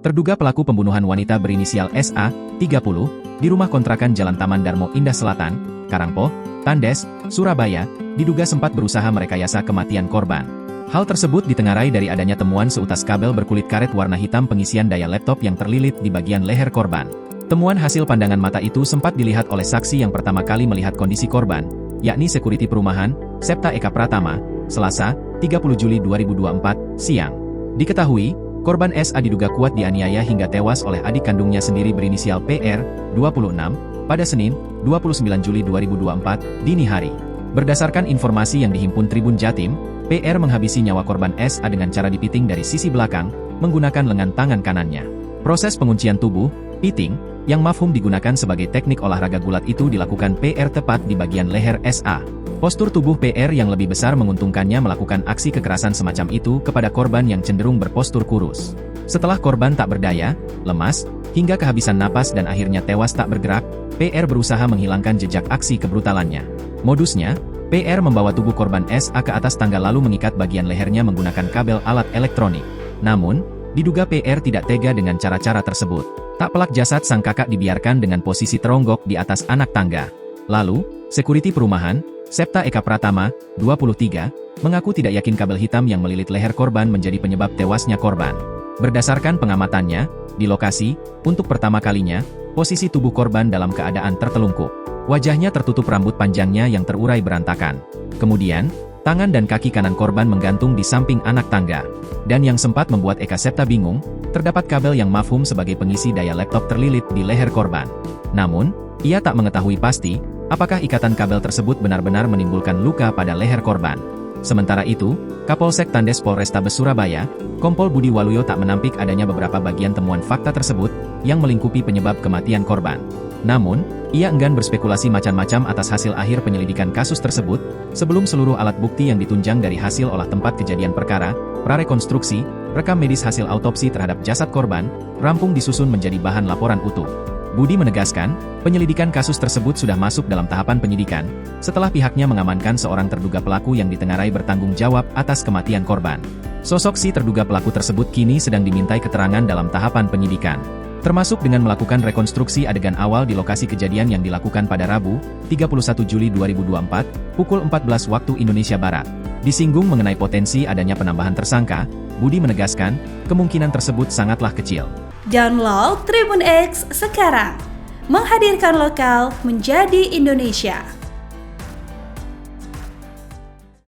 Terduga pelaku pembunuhan wanita berinisial SA, 30, di rumah kontrakan Jalan Taman Darmo Indah Selatan, Karangpoh, Tandes, Surabaya, diduga sempat berusaha merekayasa kematian korban. Hal tersebut ditengarai dari adanya temuan seutas kabel berkulit karet warna hitam pengisian daya laptop yang terlilit di bagian leher korban. Temuan hasil pandangan mata itu sempat dilihat oleh saksi yang pertama kali melihat kondisi korban, yakni sekuriti perumahan, Septa Eka Pratama, Selasa, 30 Juli 2024, siang. Diketahui, korban SA diduga kuat dianiaya hingga tewas oleh adik kandungnya sendiri berinisial PR, 26, pada Senin, 29 Juli 2024, dini hari. Berdasarkan informasi yang dihimpun Tribun Jatim, PR menghabisi nyawa korban SA dengan cara dipiting dari sisi belakang, menggunakan lengan tangan kanannya. Proses penguncian tubuh, piting, yang mafhum digunakan sebagai teknik olahraga gulat itu dilakukan PR tepat di bagian leher SA. Postur tubuh PR yang lebih besar menguntungkannya melakukan aksi kekerasan semacam itu kepada korban yang cenderung berpostur kurus. Setelah korban tak berdaya, lemas, hingga kehabisan napas dan akhirnya tewas tak bergerak, PR berusaha menghilangkan jejak aksi kebrutalannya. Modusnya, PR membawa tubuh korban SA ke atas tangga lalu mengikat bagian lehernya menggunakan kabel alat elektronik. Namun, diduga PR tidak tega dengan cara-cara tersebut. Tak pelak jasad sang kakak dibiarkan dengan posisi teronggok di atas anak tangga. Lalu, sekuriti perumahan, Septa Eka Pratama, 23, mengaku tidak yakin kabel hitam yang melilit leher korban menjadi penyebab tewasnya korban. Berdasarkan pengamatannya, di lokasi, untuk pertama kalinya, posisi tubuh korban dalam keadaan tertelungkup. Wajahnya tertutup rambut panjangnya yang terurai berantakan. Kemudian, tangan dan kaki kanan korban menggantung di samping anak tangga. Dan yang sempat membuat Eka Septa bingung, terdapat kabel yang mafhum sebagai pengisi daya laptop terlilit di leher korban. Namun, ia tak mengetahui pasti, apakah ikatan kabel tersebut benar-benar menimbulkan luka pada leher korban. Sementara itu, Kapolsek Tandes Polrestabes Surabaya, Kompol Budi Waluyo tak menampik adanya beberapa bagian temuan fakta tersebut, yang melingkupi penyebab kematian korban. Namun, ia enggan berspekulasi macam-macam atas hasil akhir penyelidikan kasus tersebut, sebelum seluruh alat bukti yang ditunjang dari hasil olah tempat kejadian perkara, prarekonstruksi, rekam medis hasil autopsi terhadap jasad korban, rampung disusun menjadi bahan laporan utuh. Budi menegaskan, penyelidikan kasus tersebut sudah masuk dalam tahapan penyidikan, setelah pihaknya mengamankan seorang terduga pelaku yang ditengarai bertanggung jawab atas kematian korban. Sosok si terduga pelaku tersebut kini sedang dimintai keterangan dalam tahapan penyidikan, termasuk dengan melakukan rekonstruksi adegan awal di lokasi kejadian yang dilakukan pada Rabu, 31 Juli 2024, pukul 14 waktu Indonesia Barat. Disinggung mengenai potensi adanya penambahan tersangka, Budi menegaskan, kemungkinan tersebut sangatlah kecil. Download Tribun X sekarang, menghadirkan lokal menjadi Indonesia.